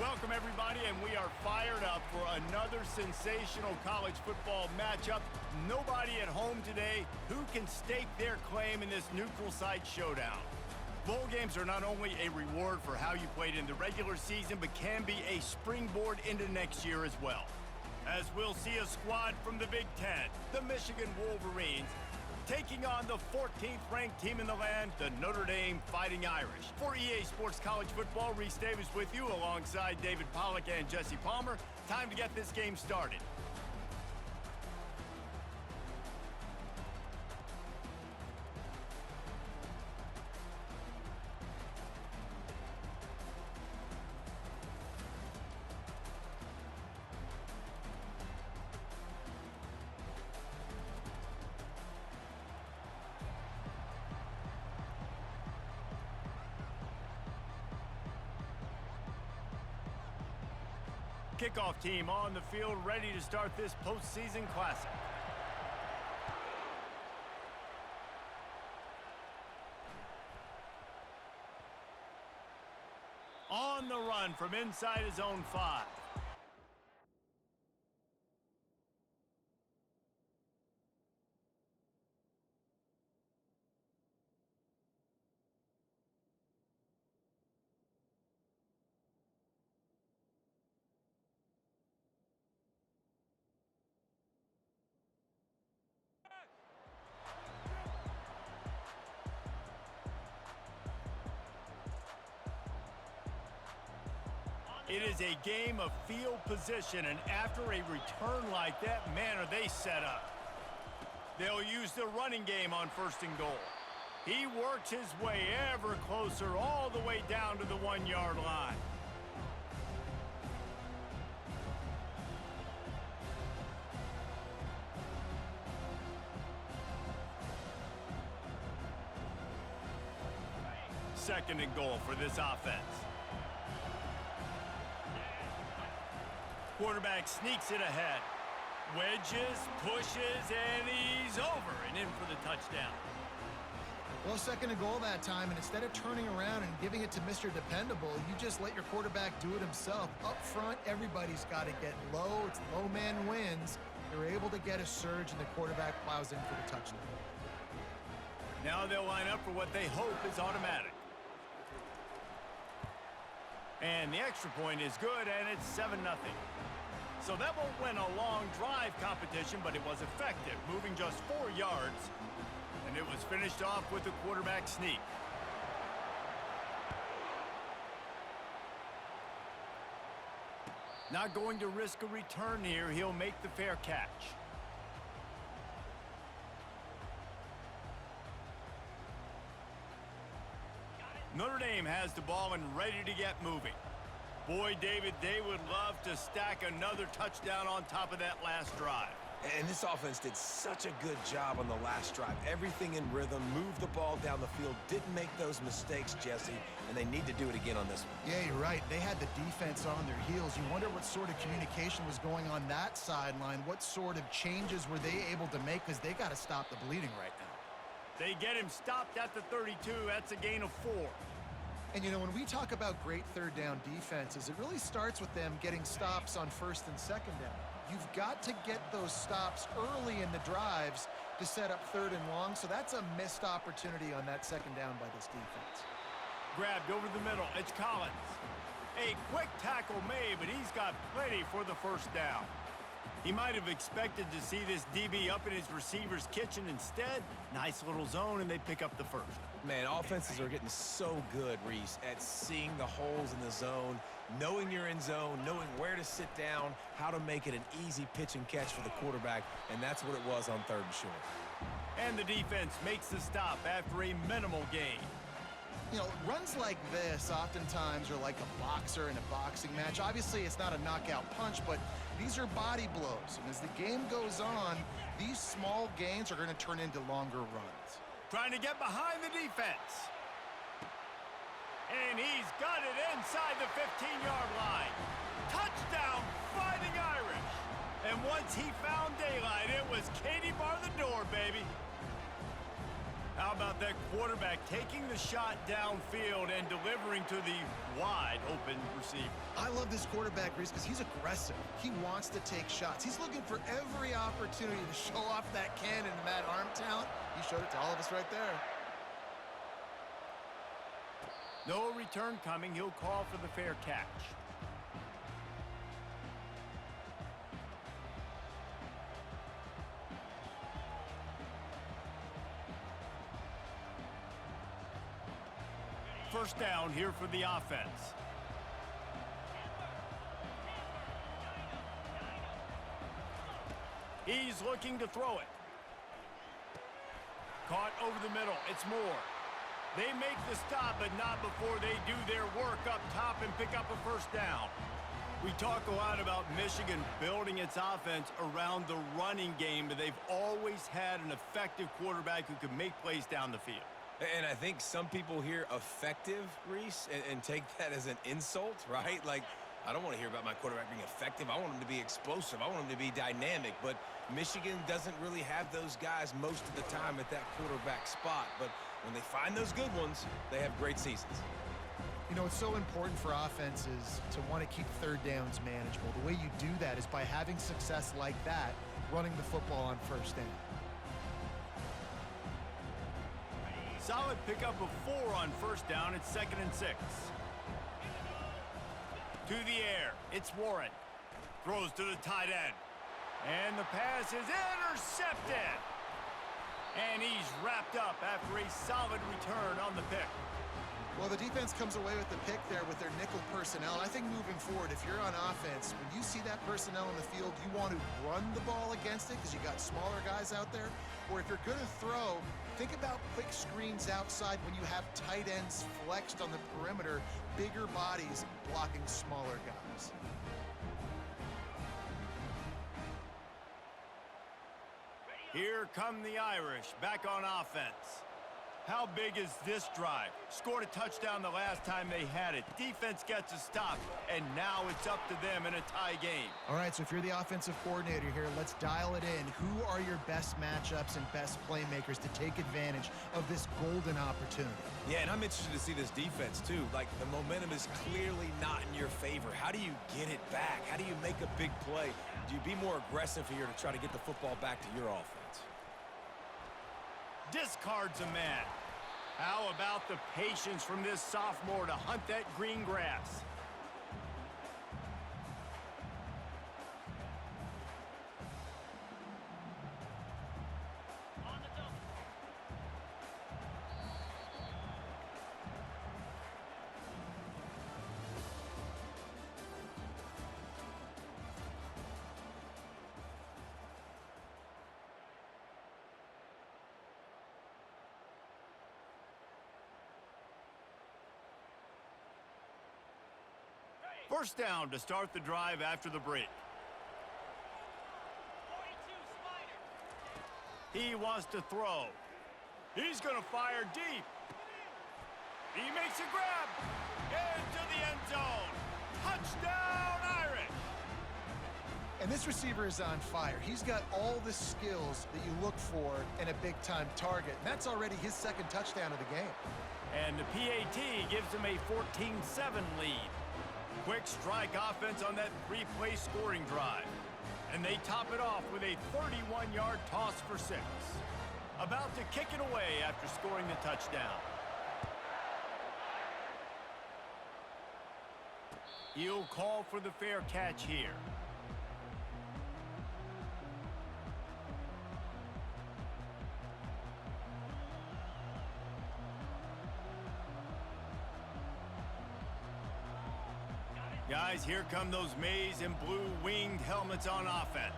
Welcome, everybody, and we are fired up for another sensational college football matchup. Nobody at home today who can stake their claim in this neutral site showdown. Bowl games are not only a reward for how you played in the regular season, but can be a springboard into next year as well. As we'll see a squad from the Big Ten, the Michigan Wolverines, taking on the 14th ranked team in the land, the Notre Dame Fighting Irish. For EA Sports College Football, Reese Davis with you alongside David Pollack and Jesse Palmer. Time to get this game started. Kickoff team on the field, ready to start this postseason classic. On the run from inside his own 5. It is a game of field position, and after a return like that, man, are they set up. They'll use the running game on 1st and goal. He works his way ever closer all the way down to the 1-yard line. Second and goal for this offense. Quarterback sneaks it ahead. Wedges, pushes, and he's over and in for the touchdown. Well, second and goal that time, and instead of turning around and giving it to Mr. Dependable, you just let your quarterback do it himself. Up front, everybody's got to get low. It's low man wins. They're able to get a surge, and the quarterback plows in for the touchdown. Now they'll line up for what they hope is automatic. And the extra point is good, and it's 7-0. So that won't win a long drive competition, but it was effective, moving just 4 yards. And it was finished off with a quarterback sneak. Not going to risk a return here. He'll make the fair catch. Notre Dame has the ball and ready to get moving. Boy, David, they would love to stack another touchdown on top of that last drive. And this offense did such a good job on the last drive. Everything in rhythm, moved the ball down the field, didn't make those mistakes, Jesse, and they need to do it again on this one. Yeah, you're right. They had the defense on their heels. You wonder what sort of communication was going on that sideline. What sort of changes were they able to make, because they got to stop the bleeding right now. They get him stopped at the 32. That's a gain of 4. And, you know, when we talk about great third down defenses, it really starts with them getting stops on 1st and 2nd down. You've got to get those stops early in the drives to set up 3rd and long, so that's a missed opportunity on that 2nd down by this defense. Grabbed over the middle. It's Collins. A quick tackle made, but he's got plenty for the 1st down. He might have expected to see this DB up in his receiver's kitchen. Instead, nice little zone, and they pick up the 1st. Man, offenses are getting so good, Reese, at seeing the holes in the zone, knowing you're in zone, knowing where to sit down, how to make it an easy pitch and catch for the quarterback, and that's what it was on 3rd and short. And the defense makes the stop after a minimal gain. You know, runs like this oftentimes are like a boxer in a boxing match. Obviously, it's not a knockout punch, but these are body blows. And as the game goes on, these small gains are going to turn into longer runs. Trying to get behind the defense. And he's got it inside the 15-yard line. Touchdown, Fighting Irish. And once he found daylight, it was Katie bar the door, baby. How about that quarterback taking the shot downfield and delivering to the wide open receiver? I love this quarterback, Reese, because he's aggressive. He wants to take shots. He's looking for every opportunity to show off that cannon and that arm talent. He showed it to all of us right there. No return coming. He'll call for the fair catch. First down here for the offense. He's looking to throw it. Caught over the middle. It's Moore. They make the stop, but not before they do their work up top and pick up a first down. We talk a lot about Michigan building its offense around the running game, but they've always had an effective quarterback who can make plays down the field. And I think some people hear effective, Reese, and take that as an insult, right? Like, I don't want to hear about my quarterback being effective. I want him to be explosive. I want him to be dynamic. But Michigan doesn't really have those guys most of the time at that quarterback spot. But when they find those good ones, they have great seasons. You know, it's so important for offenses to want to keep third downs manageable. The way you do that is by having success like that, running the football on first down. Solid pickup of 4 on first down. It's 2nd and 6. To the air. It's Warren. Throws to the tight end. And the pass is intercepted. And he's wrapped up after a solid return on the pick. Well, the defense comes away with the pick there with their nickel personnel. I think moving forward, if you're on offense, when you see that personnel in the field, you want to run the ball against it because you got smaller guys out there. Or if you're going to throw, think about quick screens outside when you have tight ends flexed on the perimeter, bigger bodies blocking smaller guys. Here come the Irish back on offense. How big is this drive? Scored a touchdown the last time they had it. Defense gets a stop, and now it's up to them in a tie game. All right, so if you're the offensive coordinator here, let's dial it in. Who are your best matchups and best playmakers to take advantage of this golden opportunity? Yeah, and I'm interested to see this defense, too. Like, the momentum is clearly not in your favor. How do you get it back? How do you make a big play? Do you be more aggressive here to try to get the football back to your offense? Discards a man. How about the patience from this sophomore to hunt that green grass? First down to start the drive after the break. He wants to throw. He's going to fire deep. He makes a grab. Into the end zone. Touchdown, Irish. And this receiver is on fire. He's got all the skills that you look for in a big-time target. And that's already his 2nd touchdown of the game. And the PAT gives him a 14-7 lead. Quick strike offense on that 3-play scoring drive. And they top it off with a 31-yard toss for 6. About to kick it away after scoring the touchdown. He'll call for the fair catch here. Guys, here come those maize and blue winged helmets on offense.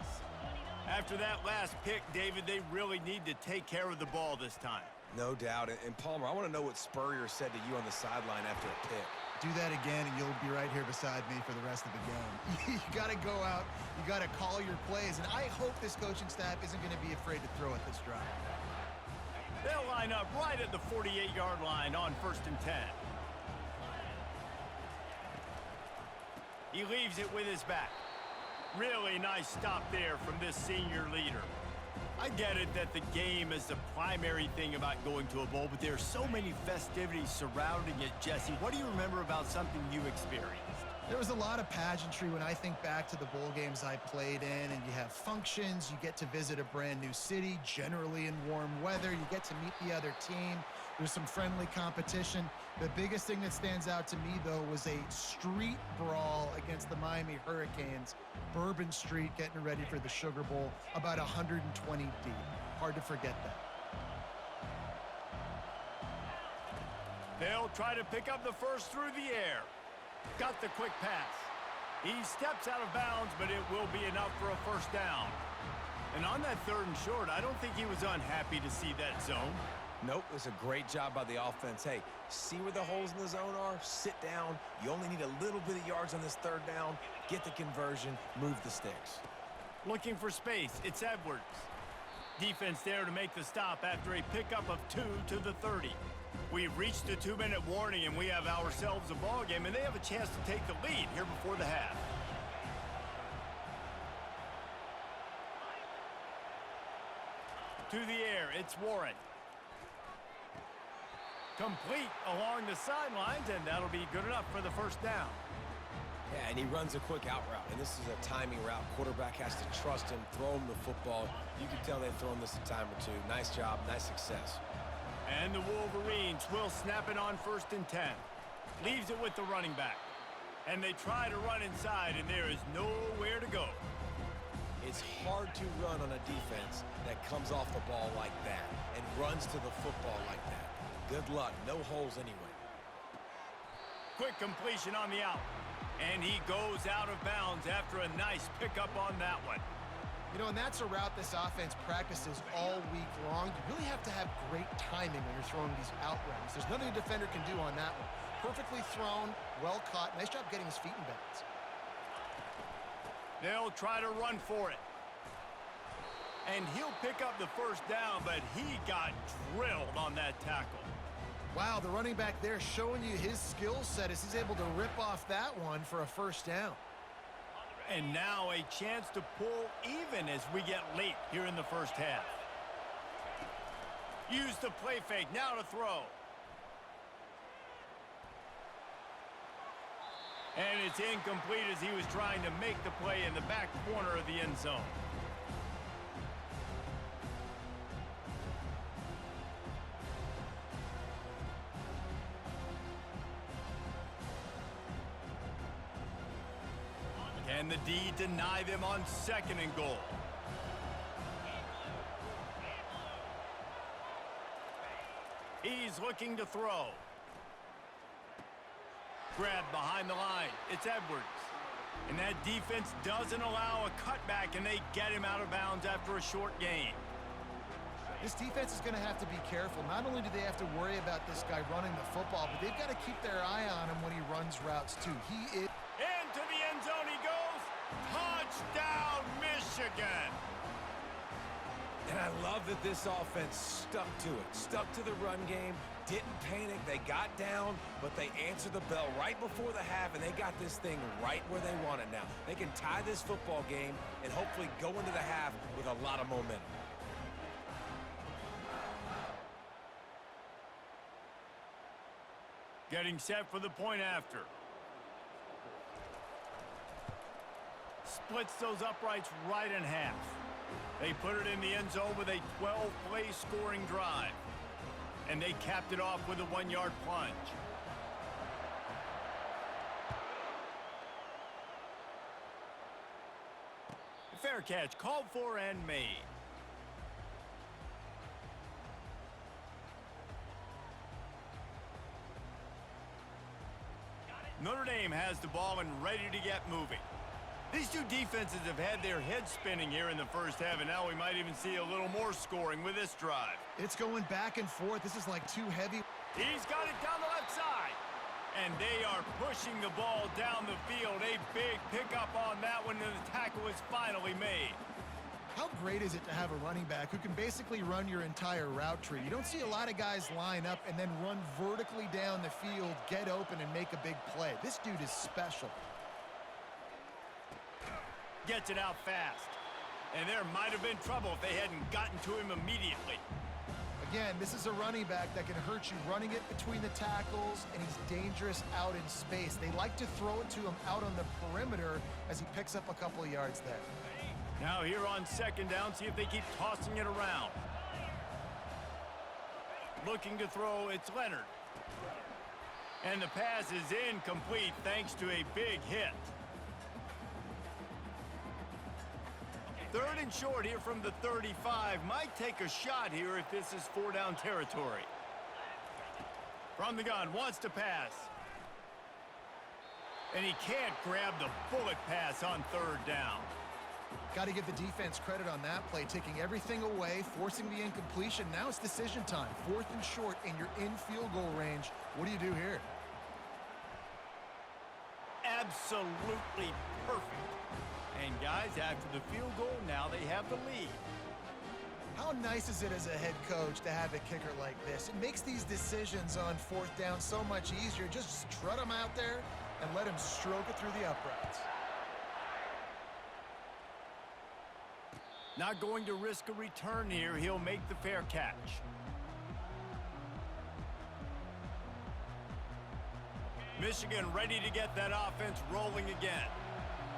After that last pick, David, they really need to take care of the ball this time. No doubt. And Palmer, I want to know what Spurrier said to you on the sideline after a pick. Do that again, and you'll be right here beside me for the rest of the game. You got to go out. You got to call your plays. And I hope this coaching staff isn't going to be afraid to throw at this drive. They'll line up right at the 48-yard line on 1st and 10. He leaves it with his back. Really nice stop there from this senior leader. I get it that the game is the primary thing about going to a bowl, but there are so many festivities surrounding it, Jesse. What do you remember about something you experienced? There was a lot of pageantry when I think back to the bowl games I played in, and you have functions, you get to visit a brand new city, generally in warm weather, you get to meet the other team, there's some friendly competition. The biggest thing that stands out to me, though, was a street brawl against the Miami Hurricanes. Bourbon Street getting ready for the Sugar Bowl, about 120 deep. Hard to forget that. They'll try to pick up the first through the air. Got the quick pass. He steps out of bounds, but it will be enough for a first down. And on that 3rd and short, I don't think he was unhappy to see that zone. Nope, it was a great job by the offense. Hey, see where the holes in the zone are? Sit down. You only need a little bit of yards on this 3rd down. Get the conversion. Move the sticks. Looking for space. It's Edwards. Defense there to make the stop after a pickup of 2 to the 30. We've reached the 2-minute warning, and we have ourselves a ball game, and they have a chance to take the lead here before the half. To the air, it's Warren. Complete along the sidelines, and that'll be good enough for the first down. Yeah, and he runs a quick out route, and this is a timing route. Quarterback has to trust him, throw him the football. You can tell they've thrown this a time or two. Nice job, nice success. And the Wolverines will snap it on 1st and 10. Leaves it with the running back. And they try to run inside, and there is nowhere to go. It's hard to run on a defense that comes off the ball like that and runs to the football like that. Good luck. No holes anyway. Quick completion on the out. And he goes out of bounds after a nice pickup on that one. You know, and that's a route this offense practices all week long. You really have to have great timing when you're throwing these out routes. There's nothing a defender can do on that one. Perfectly thrown, well caught. Nice job getting his feet in bounds. They'll try to run for it. And he'll pick up the first down, but he got drilled on that tackle. Wow, the running back there showing you his skill set as he's able to rip off that one for a first down. And now a chance to pull even as we get late here in the first half. Use the play fake, now to throw. And it's incomplete as he was trying to make the play in the back corner of the end zone. Can the D deny them on 2nd and goal? He's looking to throw. Grab behind the line. It's Edwards. And that defense doesn't allow a cutback, and they get him out of bounds after a short gain. This defense is going to have to be careful. Not only do they have to worry about this guy running the football, but they've got to keep their eye on him when he runs routes too. He is... Into the end zone he goes. Touchdown, Michigan. And I love that this offense stuck to it, stuck to the run game, didn't panic. They got down, but they answered the bell right before the half, and they got this thing right where they want it now. They can tie this football game and hopefully go into the half with a lot of momentum. Getting set for the point after. Splits those uprights right in half. They put it in the end zone with a 12-play scoring drive. And they capped it off with a 1-yard plunge. Fair catch, called for and made. Notre Dame has the ball and ready to get moving. These two defenses have had their heads spinning here in the first half, and now we might even see a little more scoring with this drive. It's going back and forth. This is like too heavy. He's got it down the left side. And they are pushing the ball down the field. A big pickup on that one, and the tackle is finally made. How great is it to have a running back who can basically run your entire route tree? You don't see a lot of guys line up and then run vertically down the field, get open, and make a big play. This dude is special. Gets it out fast. And there might have been trouble if they hadn't gotten to him immediately. Again, this is a running back that can hurt you running it between the tackles, and he's dangerous out in space. They like to throw it to him out on the perimeter as he picks up a couple of yards there. Now here on second down, see if they keep tossing it around. Looking to throw, it's Leonard. And the pass is incomplete thanks to a big hit. Third and short here from the 35. Might take a shot here if this is 4-down territory. From the gun, wants to pass. And he can't grab the bullet pass on third down. Got to give the defense credit on that play, taking everything away, forcing the incompletion. Now it's decision time. 4th and short, and you're in field goal range. What do you do here? Absolutely perfect. And guys, after the field goal, now they have the lead. How nice is it as a head coach to have a kicker like this? It makes these decisions on 4th down so much easier. Just strut him out there and let him stroke it through the uprights. Not going to risk a return here. He'll make the fair catch. Michigan ready to get that offense rolling again.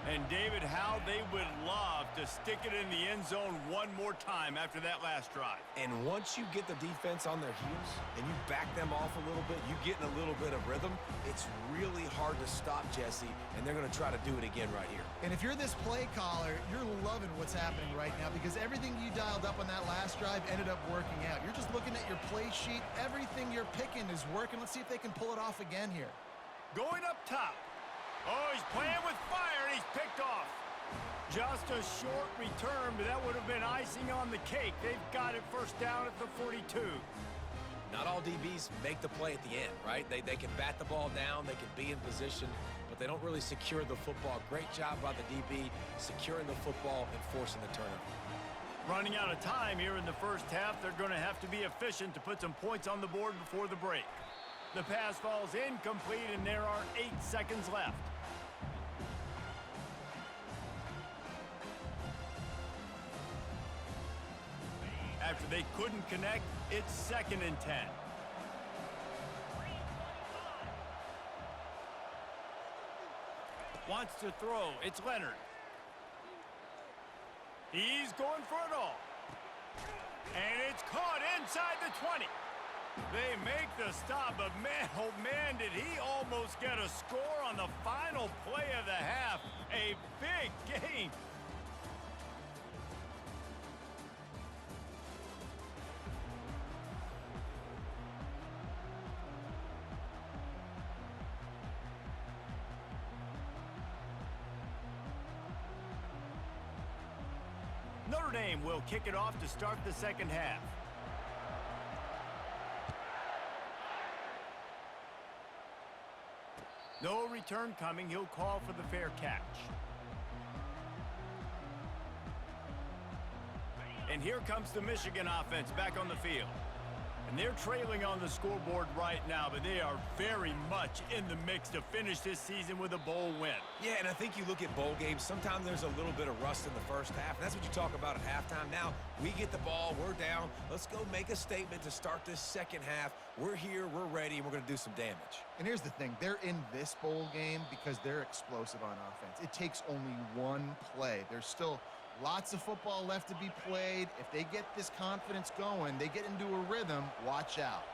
And David, how they would love to stick it in the end zone one more time after that last drive. And once you get the defense on their heels and you back them off a little bit, you get in a little bit of rhythm, it's really hard to stop Jesse, and they're going to try to do it again right here. And if you're this play caller, you're loving what's happening right now because everything you dialed up on that last drive ended up working out. You're just looking at your play sheet. Everything you're picking is working. Let's see if they can pull it off again here. Going up top. Oh, he's playing with fire, and he's picked off. Just a short return, but that would have been icing on the cake. They've got it first down at the 42. Not all DBs make the play at the end, right? They can bat the ball down, they can be in position, but they don't really secure the football. Great job by the DB securing the football and forcing the turnover. Running out of time here in the first half, they're going to have to be efficient to put some points on the board before the break. The pass falls incomplete, and there are 8 seconds left. After they couldn't connect, it's 2nd and 10. Wants to throw. It's Leonard. He's going for it all. And it's caught inside the 20. They make the stop, but man, oh man, did he almost get a score on the final play of the half. A big gain. Notre Dame will kick it off to start the second half. No return coming. He'll call for the fair catch. And here comes the Michigan offense back on the field. And they're trailing on the scoreboard right now, but they are very much in the mix to finish this season with a bowl win. Yeah, and I think you look at bowl games, sometimes there's a little bit of rust in the first half, and that's what you talk about at halftime. Now, we get the ball, we're down. Let's go make a statement to start this second half. We're here, we're ready, and we're going to do some damage. And here's the thing. They're in this bowl game because they're explosive on offense. It takes only one play. There's still lots of football left to be played. If they get this confidence going, they get into a rhythm, watch out.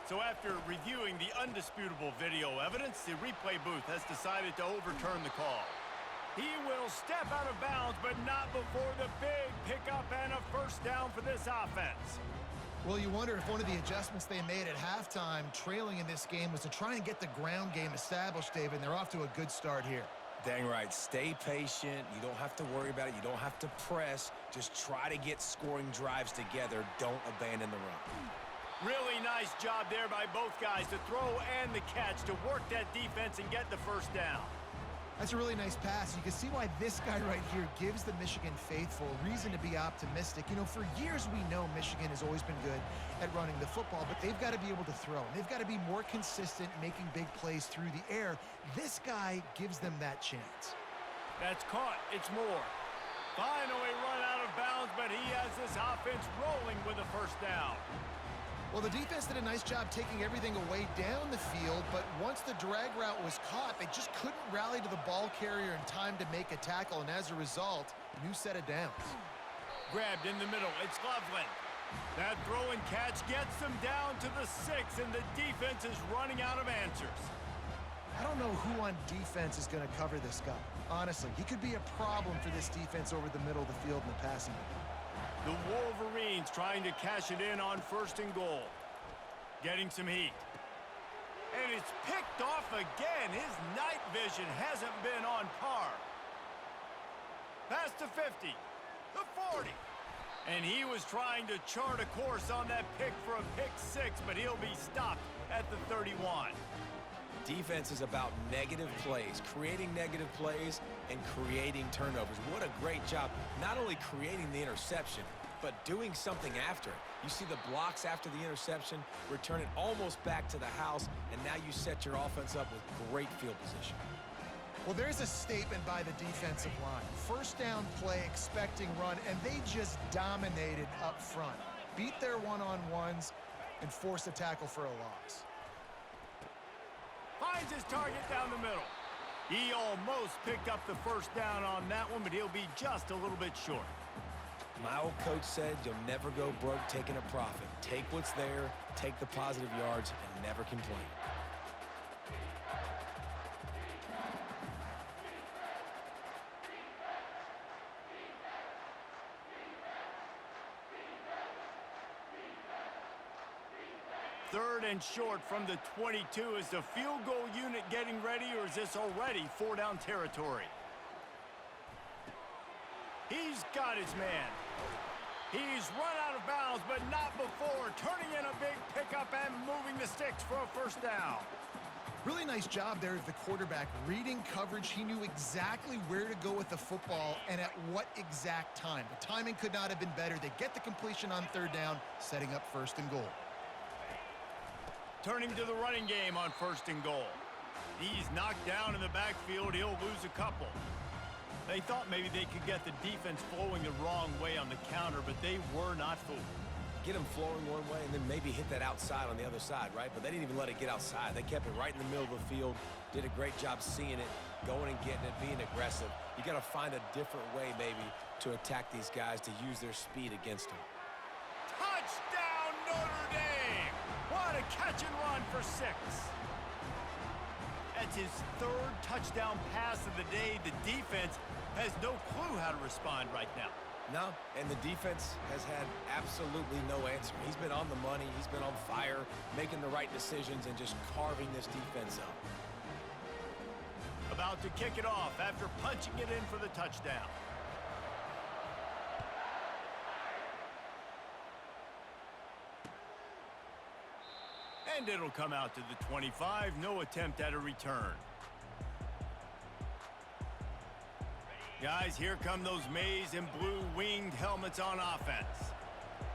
So after reviewing the undisputable video evidence, the replay booth has decided to overturn the call. He will step out of bounds, but not before the big pickup and a first down for this offense. Well, you wonder if one of the adjustments they made at halftime, trailing in this game, was to try and get the ground game established, David, and they're off to a good start here. Dang right. Stay patient. You don't have to worry about it. You don't have to press. Just try to get scoring drives together. Don't abandon the run. Really nice job there by both guys to throw and the catch to work that defense and get the first down. That's a really nice pass. You can see why this guy right here gives the Michigan faithful reason to be optimistic. You know, for years we know Michigan has always been good at running the football, but they've got to be able to throw. They've got to be more consistent making big plays through the air. This guy gives them that chance. That's caught. It's Moore. Finally run out of bounds, but he has this offense rolling with a first down. Well, the defense did a nice job taking everything away down the field, but once the drag route was caught, they just couldn't rally to the ball carrier in time to make a tackle, and as a result, new set of downs. Grabbed in the middle. It's Loveland. That throw and catch gets them down to the 6, and the defense is running out of answers. I don't know who on defense is going to cover this guy. Honestly, he could be a problem for this defense over the middle of the field in the passing game. The Wolverines trying to cash it in on 1st and goal. Getting some heat. And it's picked off again. His night vision hasn't been on par. Past the 50. The 40. And he was trying to chart a course on that pick for a pick 6, but he'll be stopped at the 31. Defense is about negative plays, creating negative plays and creating turnovers. What a great job, not only creating the interception, but doing something after it. You see the blocks after the interception, return it almost back to the house, and now you set your offense up with great field position. Well, there's a statement by the defensive line. First down play, expecting run, and they just dominated up front. Beat their one-on-ones and forced a tackle for a loss. Finds his target down the middle. He almost picked up the first down on that one, but he'll be just a little bit short. My old coach said you'll never go broke taking a profit. Take what's there, take the positive yards, and never complain. Third and short from the 22. Is the field goal unit getting ready, or is this already 4-down territory? He's got his man. He's run out of bounds, but not before. Turning in a big pickup and moving the sticks for a first down. Really nice job there of the quarterback. Reading coverage, he knew exactly where to go with the football and at what exact time. The timing could not have been better. They get the completion on 3rd down, setting up 1st and goal. Turning to the running game on 1st and goal. He's knocked down in the backfield. He'll lose a couple. They thought maybe they could get the defense flowing the wrong way on the counter, but they were not fooled. Get them flowing one way and then maybe hit that outside on the other side, right? But they didn't even let it get outside. They kept it right in the middle of the field, did a great job seeing it, going and getting it, being aggressive. You got to find a different way maybe to attack these guys, to use their speed against them. Touchdown, Notre Dame! What a catch and run for 6. That's his 3rd touchdown pass of the day. The defense has no clue how to respond right now. No, and the defense has had absolutely no answer. He's been on the money. He's been on fire, making the right decisions and just carving this defense up. About to kick it off after punching it in for the touchdown. And it'll come out to the 25. No attempt at a return. Guys, here come those maize and blue winged helmets on offense.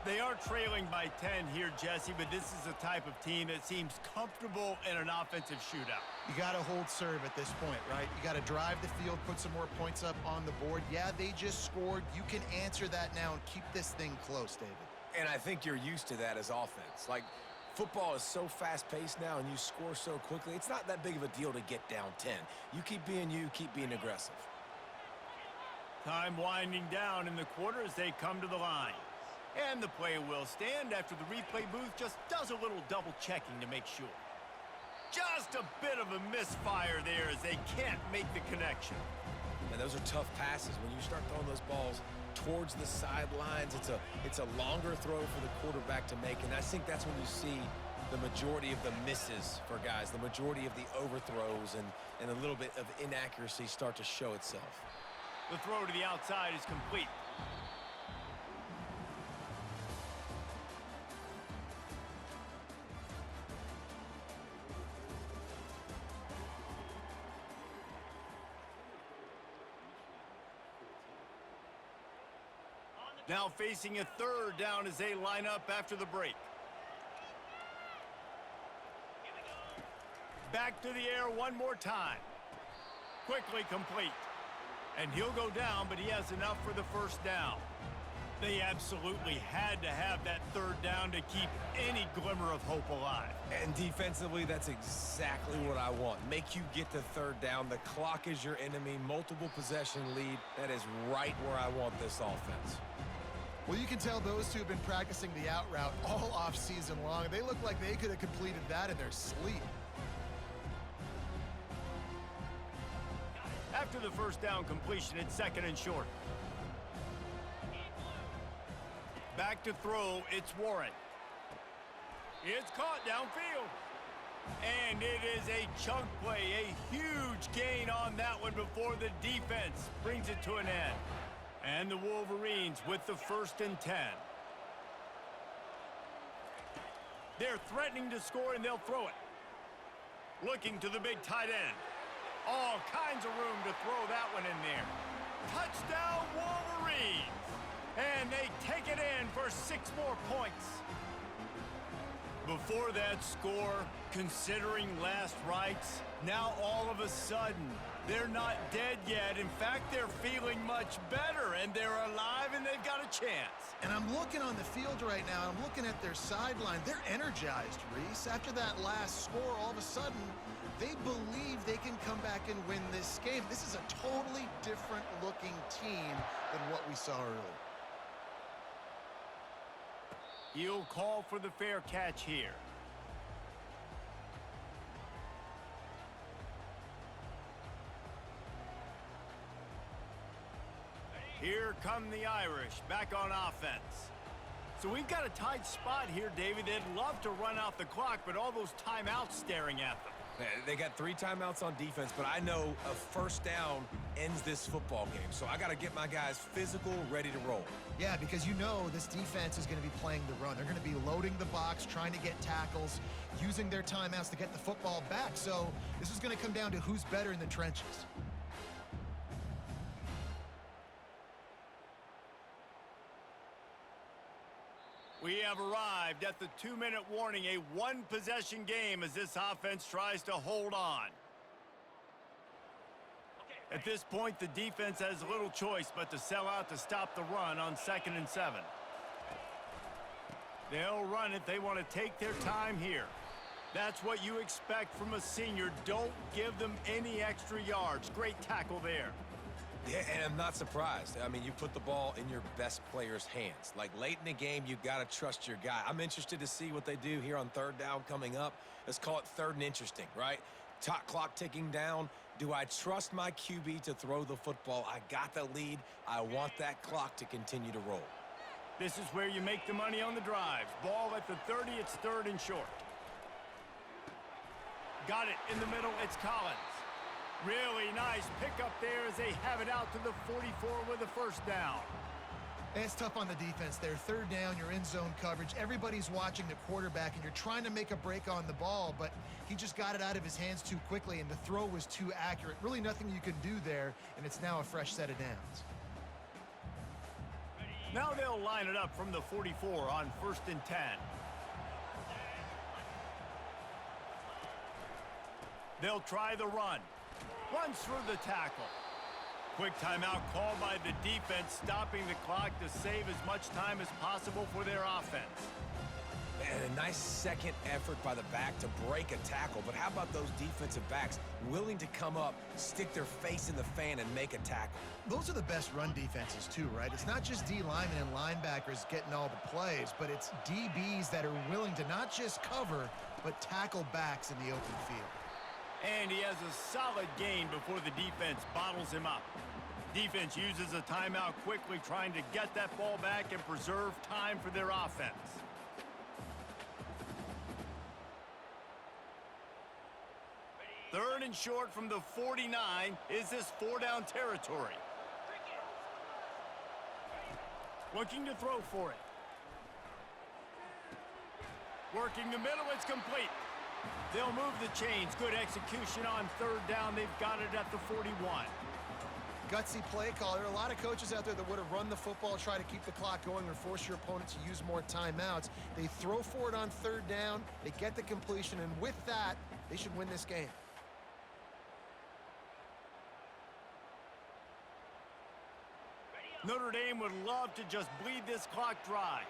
They are trailing by 10 here, Jesse, but this is a type of team that seems comfortable in an offensive shootout. You got to hold serve at this point, right? You got to drive the field, put some more points up on the board. Yeah, they just scored. You can answer that now and keep this thing close, David. And I think you're used to that as offense. Like, football is so fast-paced now and you score so quickly, it's not that big of a deal to get down 10. You keep being aggressive. Time winding down in the quarter as they come to the line. And the play will stand after the replay booth just does a little double-checking to make sure. Just a bit of a misfire there as they can't make the connection. And those are tough passes. When you start throwing those balls towards the sidelines, it's a longer throw for the quarterback to make, and I think that's when you see the majority of the misses for guys, the majority of the overthrows and a little bit of inaccuracy start to show itself. The throw to the outside is complete. Now facing a 3rd down as they line up after the break. Back to the air one more time. Quickly complete. And he'll go down, but he has enough for the first down. They absolutely had to have that third down to keep any glimmer of hope alive. And defensively, that's exactly what I want. Make you get to third down. The clock is your enemy. Multiple possession lead. That is right where I want this offense. Well, you can tell those two have been practicing the out route all off season long. They look like they could have completed that in their sleep. After the first down completion, it's second and short. Back to throw, it's Warren. It's caught downfield. And it is a chunk play, a huge gain on that one before the defense brings it to an end. And the Wolverines with the 1st and 10. They're threatening to score, and they'll throw it. Looking to the big tight end. All kinds of room to throw that one in there. Touchdown, Wolverines! And they take it in for 6 more points. Before that score, considering last rites, now all of a sudden, they're not dead yet. In fact, they're feeling much better, and they're alive, and they've got a chance. And I'm looking on the field right now, I'm looking at their sideline. They're energized, Reese. After that last score, all of a sudden, they believe they can come back and win this game. This is a totally different looking team than what we saw earlier. He'll call for the fair catch here. Here come the Irish, back on offense. So we've got a tight spot here, David. They'd love to run out the clock, but all those timeouts staring at them. They got 3 timeouts on defense, but I know a first down ends this football game. So I got to get my guys physical, ready to roll. Yeah, because you know this defense is going to be playing the run. They're going to be loading the box, trying to get tackles, using their timeouts to get the football back. So this is going to come down to who's better in the trenches. We have arrived at the 2-minute warning, a one-possession game as this offense tries to hold on. At this point, the defense has little choice but to sell out to stop the run on 2nd and 7. They'll run it. They want to take their time here. That's what you expect from a senior. Don't give them any extra yards. Great tackle there. Yeah, and I'm not surprised. I mean, you put the ball in your best player's hands. Like, late in the game, you got to trust your guy. I'm interested to see what they do here on 3rd down coming up. Let's call it 3rd and interesting, right? Clock ticking down. Do I trust my QB to throw the football? I got the lead. I want that clock to continue to roll. This is where you make the money on the drives. Ball at the 30, it's 3rd and short. Got it in the middle, it's Collins. Really nice pickup there as they have it out to the 44 with a first down. It's tough on the defense there. 3rd down, you're in zone coverage. Everybody's watching the quarterback, and you're trying to make a break on the ball, but he just got it out of his hands too quickly, and the throw was too accurate. Really nothing you can do there, and it's now a fresh set of downs. Now they'll line it up from the 44 on 1st and 10. They'll try the run. Runs through the tackle. Quick timeout called by the defense, stopping the clock to save as much time as possible for their offense. And a nice second effort by the back to break a tackle. But how about those defensive backs willing to come up, stick their face in the fan, and make a tackle? Those are the best run defenses too, right? It's not just D linemen and linebackers getting all the plays, but it's DBs that are willing to not just cover, but tackle backs in the open field. And he has a solid gain before the defense bottles him up. Defense uses a timeout quickly, trying to get that ball back and preserve time for their offense. Third and short from the 49. Is this 4-down territory? Looking to throw for it. Working the middle, it's complete. They'll move the chains. Good execution on 3rd down. They've got it at the 41. Gutsy play call. There are a lot of coaches out there that would have run the football, try to keep the clock going, or force your opponent to use more timeouts. They throw for it on 3rd down. They get the completion, and with that, they should win this game. Notre Dame would love to just bleed this clock dry.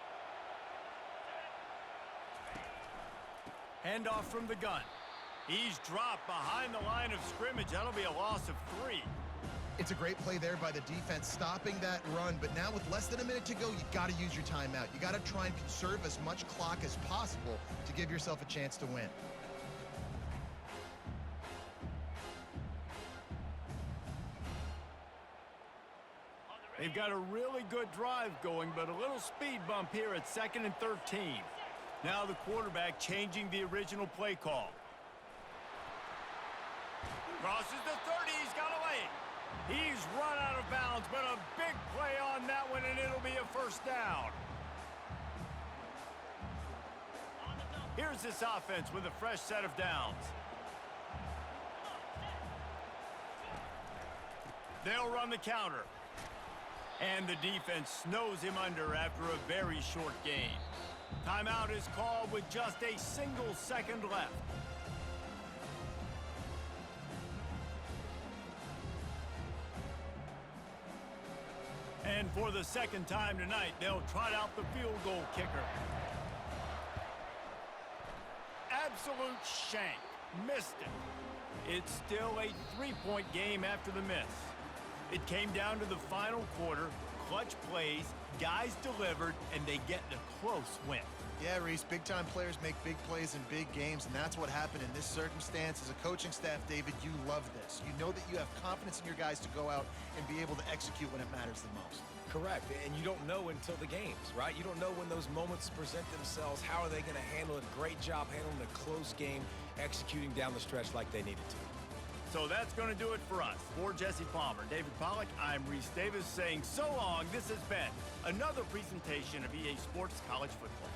Handoff from the gun. He's dropped behind the line of scrimmage. That'll be a loss of 3. It's a great play there by the defense, stopping that run. But now with less than a minute to go, you got to use your timeout. You got to try and conserve as much clock as possible to give yourself a chance to win. They've got a really good drive going, but a little speed bump here at 2nd and 13. Now the quarterback changing the original play call. Crosses the 30. He's got away. He's run out of bounds, but a big play on that one, and it'll be a first down. Here's this offense with a fresh set of downs. They'll run the counter. And the defense snows him under after a very short gain. Timeout is called with just a single second left. And for the second time tonight, they'll trot out the field goal kicker. Absolute shank. Missed it. It's still a 3-point game after the miss. It came down to the final quarter, clutch plays, guys delivered, and they get a close win. Yeah, Reese, big-time players make big plays in big games, and that's what happened in this circumstance. As a coaching staff, David, you love this. You know that you have confidence in your guys to go out and be able to execute when it matters the most. Correct, and you don't know until the games, right? You don't know when those moments present themselves. How are they going to handle it? Great job handling a close game, executing down the stretch like they needed to. So that's going to do it for us. For Jesse Palmer, David Pollack, I'm Reese Davis saying so long. This has been another presentation of EA Sports College Football.